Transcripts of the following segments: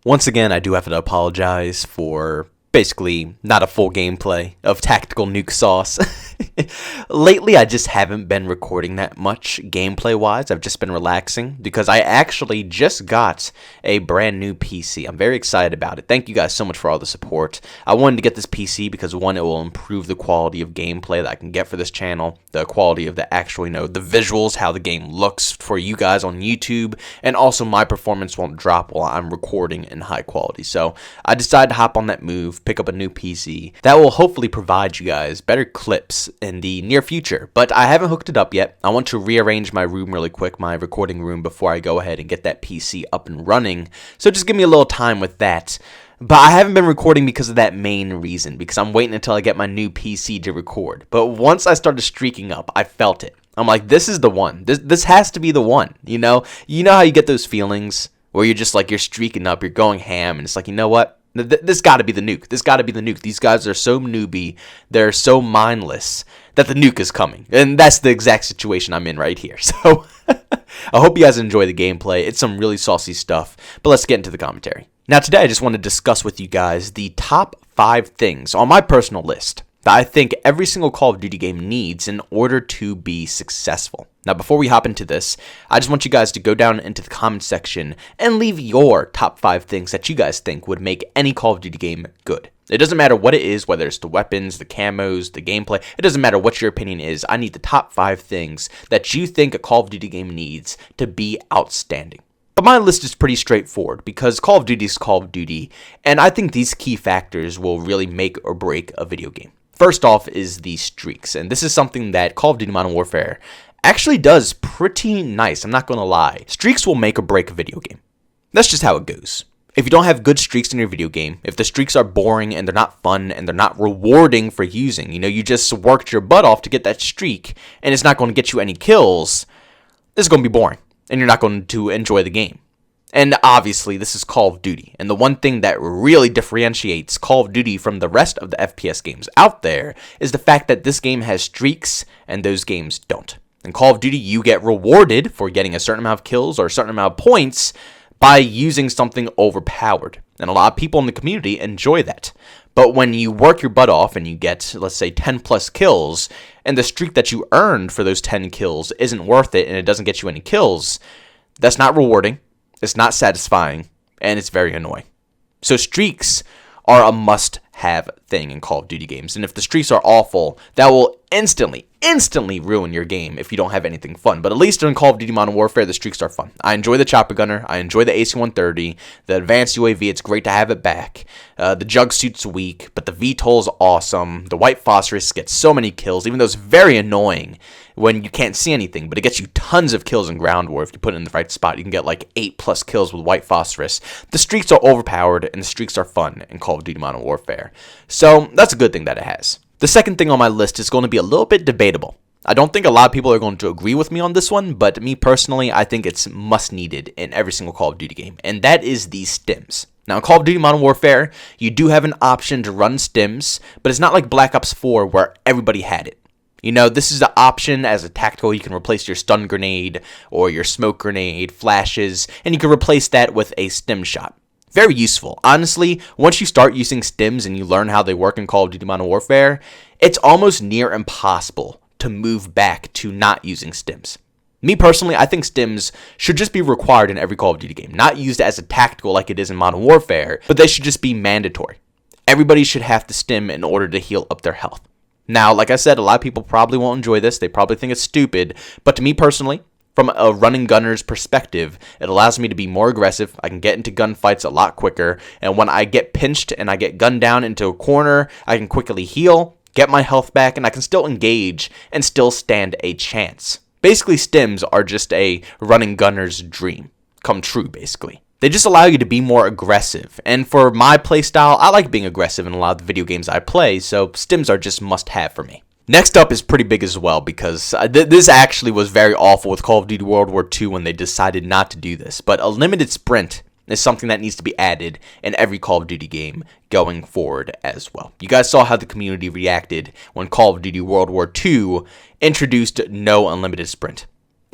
Once again, I do have to apologize for basically not a full gameplay of Tactical Nuke Sauce. Lately, I just haven't been recording that much gameplay-wise. I've just been relaxing because I actually just got a brand new PC. I'm very excited about it. Thank you guys so much for all the support. I wanted to get this PC because, one, it will improve the quality of gameplay that I can get for this channel, the quality of the actual, the visuals, how the game looks for you guys on YouTube, and also my performance won't drop while I'm recording in high quality. So I decided to hop on that move, pick up a new PC that will hopefully provide you guys better clips in the near future, but I haven't hooked it up yet. I want to rearrange my room really quick, my recording room, before I go ahead and get that PC up and running, so just give me a little time with that. But I haven't been recording because of that main reason, because I'm waiting until I get my new PC to record. But once I started streaking up, I felt it. I'm like, this is the one. This has to be the one, You know how you get those feelings where you're just like, you're streaking up, you're going ham, and it's like, you know what? This got to be the nuke. This got to be the nuke. These guys are so newbie. They're so mindless that the nuke is coming. And that's the exact situation I'm in right here. So I hope you guys enjoy the gameplay. It's some really saucy stuff. But let's get into the commentary. Now today I just want to discuss with you guys the top 5 things on my personal list that I think every single Call of Duty game needs in order to be successful. Now, before we hop into this, I just want you guys to go down into the comment section and leave your top 5 things that you guys think would make any Call of Duty game good. It doesn't matter what it is, whether it's the weapons, the camos, the gameplay. It doesn't matter what your opinion is. I need the top 5 things that you think a Call of Duty game needs to be outstanding. But my list is pretty straightforward because Call of Duty is Call of Duty, and I think these key factors will really make or break a video game. First off is the streaks, and this is something that Call of Duty Modern Warfare actually does pretty nice, I'm not going to lie. Streaks will make or break a video game. That's just how it goes. If you don't have good streaks in your video game, if the streaks are boring and they're not fun and they're not rewarding for using, you just worked your butt off to get that streak and it's not going to get you any kills, this is going to be boring and you're not going to enjoy the game. And obviously, this is Call of Duty. And the one thing that really differentiates Call of Duty from the rest of the FPS games out there is the fact that this game has streaks and those games don't. In Call of Duty, you get rewarded for getting a certain amount of kills or a certain amount of points by using something overpowered. And a lot of people in the community enjoy that. But when you work your butt off and you get, let's say, 10 plus kills, and the streak that you earned for those 10 kills isn't worth it and it doesn't get you any kills, that's not rewarding. It's not satisfying, and it's very annoying. So streaks are a must-have thing in Call of Duty games, and if the streaks are awful, that will instantly ruin your game if you don't have anything fun. But at least in Call of Duty Modern Warfare, the streaks are fun. I enjoy the chopper gunner. I enjoy the AC-130. The advanced UAV, it's great to have it back. The jug suit's weak, but the VTOL's awesome. The white phosphorus gets so many kills, even though it's very annoying when you can't see anything, but it gets you tons of kills in ground war. If you put it in the right spot, you can get like 8+ kills with white phosphorus. The streaks are overpowered, and the streaks are fun in Call of Duty Modern Warfare. So that's a good thing that it has. The second thing on my list is going to be a little bit debatable. I don't think a lot of people are going to agree with me on this one, but me personally, I think it's must needed in every single Call of Duty game, and that is the stims. Now, in Call of Duty Modern Warfare, you do have an option to run stims, but it's not like Black Ops 4 where everybody had it. This is the option as a tactical. You can replace your stun grenade or your smoke grenade, flashes, and you can replace that with a stim shot. Very useful. Honestly, once you start using stims and you learn how they work in Call of Duty Modern Warfare, it's almost near impossible to move back to not using stims. Me personally, I think stims should just be required in every Call of Duty game. Not used as a tactical like it is in Modern Warfare, but they should just be mandatory. Everybody should have to stim in order to heal up their health. Now, like I said, a lot of people probably won't enjoy this. They probably think it's stupid. But to me personally, from a running gunner's perspective, it allows me to be more aggressive. I can get into gunfights a lot quicker. And when I get pinched and I get gunned down into a corner, I can quickly heal, get my health back, and I can still engage and still stand a chance. Basically, stims are just a running gunner's dream come true, basically. They just allow you to be more aggressive. And for my playstyle, I like being aggressive in a lot of the video games I play, so stims are just must-have for me. Next up is pretty big as well, because this actually was very awful with Call of Duty World War II when they decided not to do this. But a limited sprint is something that needs to be added in every Call of Duty game going forward as well. You guys saw how the community reacted when Call of Duty World War II introduced no unlimited sprint.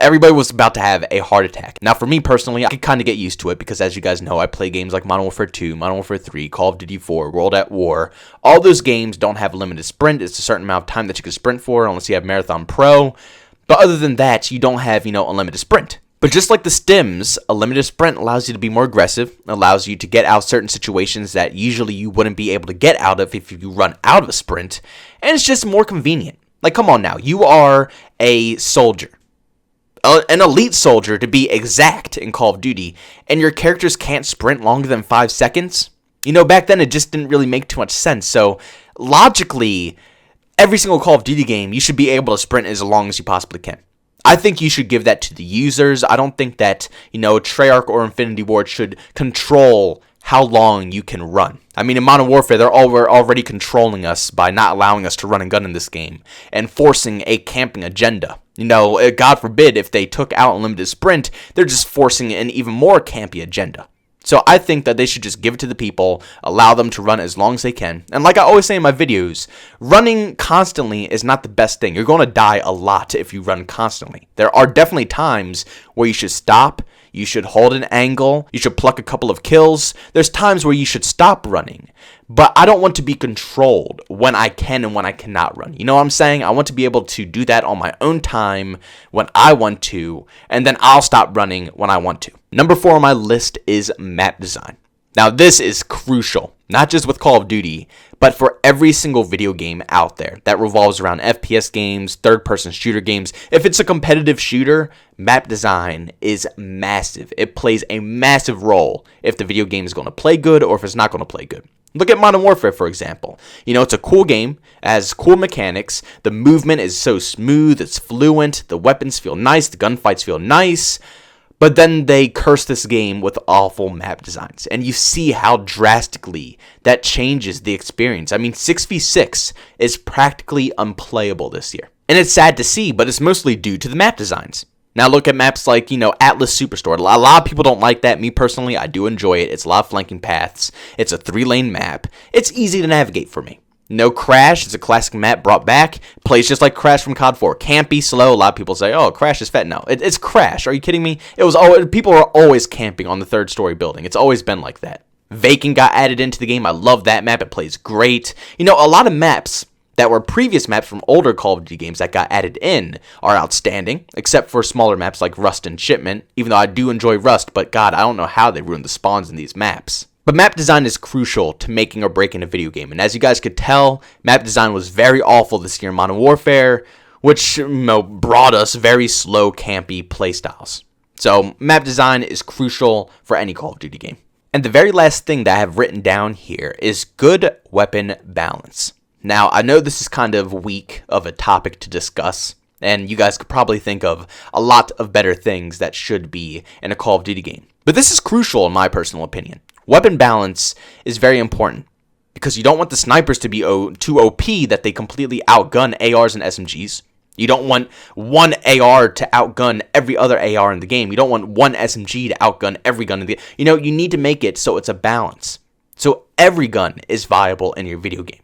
Everybody was about to have a heart attack. Now, for me personally, I could kind of get used to it because, as you guys know, I play games like Modern Warfare 2, Modern Warfare 3, Call of Duty 4, World at War. All those games don't have a limited sprint. It's a certain amount of time that you can sprint for unless you have Marathon Pro. But other than that, you don't have, unlimited sprint. But just like the stims, a limited sprint allows you to be more aggressive, allows you to get out certain situations that usually you wouldn't be able to get out of if you run out of a sprint. And it's just more convenient. Like, come on now. You are a soldier. An elite soldier, to be exact, in Call of Duty, and your characters can't sprint longer than 5 seconds? Back then it just didn't really make too much sense. So, logically, every single Call of Duty game, you should be able to sprint as long as you possibly can. I think you should give that to the users. I don't think that, Treyarch or Infinity Ward should control how long you can run. I mean, in Modern Warfare, they're already controlling us by not allowing us to run and gun in this game and forcing a camping agenda. God forbid if they took out unlimited sprint, they're just forcing an even more campy agenda. So I think that they should just give it to the people, allow them to run as long as they can. And like I always say in my videos, running constantly is not the best thing. You're going to die a lot if you run constantly. There are definitely times where you should stop. You should hold an angle. You should pluck a couple of kills. There's times where you should stop running. But I don't want to be controlled when I can and when I cannot run. You know what I'm saying? I want to be able to do that on my own time when I want to, and then I'll stop running when I want to. Number 4 on my list is map design. Now, this is crucial, not just with Call of Duty, but for every single video game out there that revolves around FPS games, third-person shooter games. If it's a competitive shooter, map design is massive. It plays a massive role if the video game is going to play good or if it's not going to play good. Look at Modern Warfare, for example. It's a cool game, it has cool mechanics, the movement is so smooth, it's fluent, the weapons feel nice, the gunfights feel nice, but then they curse this game with awful map designs, and you see how drastically that changes the experience. I mean, 6v6 is practically unplayable this year, and it's sad to see, but it's mostly due to the map designs. Now look at maps like, Atlas Superstore. A lot of people don't like that. Me personally, I do enjoy it. It's a lot of flanking paths. It's a 3-lane map. It's easy to navigate for me. No Crash. It's a classic map brought back. Plays just like Crash from COD 4. Campy, slow. A lot of people say, oh, Crash is fat. No, it's Crash. Are you kidding me? People are always camping on the 3rd story building. It's always been like that. Vacant got added into the game. I love that map. It plays great. A lot of maps that were previous maps from older Call of Duty games that got added in are outstanding, except for smaller maps like Rust and Shipment, even though I do enjoy Rust, but God, I don't know how they ruined the spawns in these maps. But map design is crucial to making or breaking a video game, and as you guys could tell, map design was very awful this year in Modern Warfare, which brought us very slow, campy playstyles. So map design is crucial for any Call of Duty game. And the very last thing that I have written down here is good weapon balance. Now, I know this is kind of weak of a topic to discuss, and you guys could probably think of a lot of better things that should be in a Call of Duty game. But this is crucial in my personal opinion. Weapon balance is very important because you don't want the snipers to be too OP that they completely outgun ARs and SMGs. You don't want one AR to outgun every other AR in the game. You don't want one SMG to outgun every gun in the game. You need to make it so it's a balance. So every gun is viable in your video game.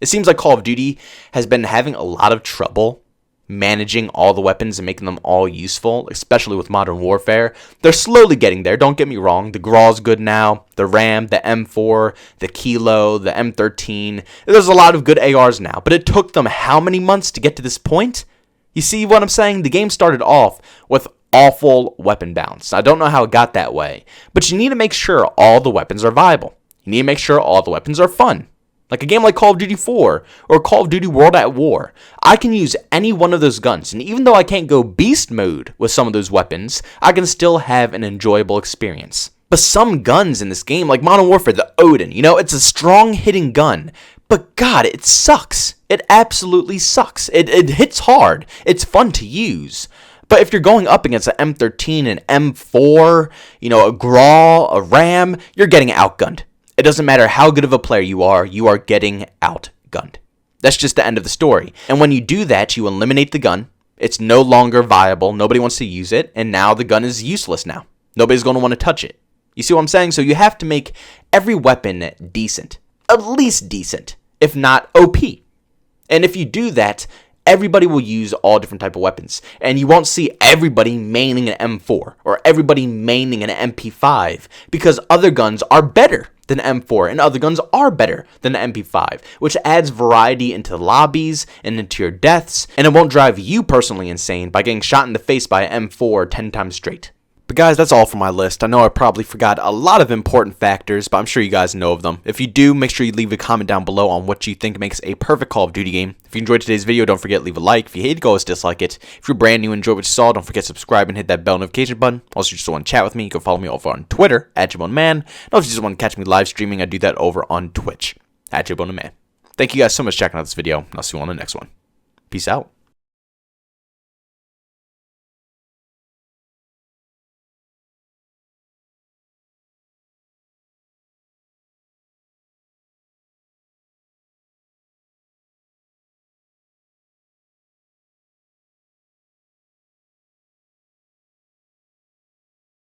It seems like Call of Duty has been having a lot of trouble managing all the weapons and making them all useful, especially with Modern Warfare. They're slowly getting there, don't get me wrong. The Grau's good now, the Ram, the M4, the Kilo, the M13. There's a lot of good ARs now, but it took them how many months to get to this point? You see what I'm saying? The game started off with awful weapon balance. I don't know how it got that way, but you need to make sure all the weapons are viable. You need to make sure all the weapons are fun. Like a game like Call of Duty 4 or Call of Duty World at War, I can use any one of those guns, and even though I can't go beast mode with some of those weapons, I can still have an enjoyable experience. But some guns in this game, like Modern Warfare, the Odin, it's a strong hitting gun, but God, it sucks. It absolutely sucks. It hits hard. It's fun to use. But if you're going up against an M13, an M4, a Grau, a Ram, you're getting outgunned. It doesn't matter how good of a player you are getting outgunned. That's just the end of the story. And when you do that, you eliminate the gun. It's no longer viable. Nobody wants to use it. And now the gun is useless now. Nobody's going to want to touch it. You see what I'm saying? So you have to make every weapon decent. At least decent, if not OP. And if you do that, everybody will use all different type of weapons, and you won't see everybody maining an M4 or everybody maining an MP5 because other guns are better than M4 and other guns are better than the MP5, which adds variety into lobbies and into your deaths, and it won't drive you personally insane by getting shot in the face by an M4 10 times straight. But guys, that's all for my list. I know I probably forgot a lot of important factors, but I'm sure you guys know of them. If you do, make sure you leave a comment down below on what you think makes a perfect Call of Duty game. If you enjoyed today's video, don't forget to leave a like. If you hated, go always dislike it. If you're brand new and enjoyed what you saw, don't forget to subscribe and hit that bell notification button. Also, if you just want to chat with me, you can follow me over on Twitter at JbowenDaMan. And also, if you just want to catch me live streaming, I do that over on Twitch at JbowenDaMan. Thank you guys so much for checking out this video, and I'll see you on the next one. Peace out.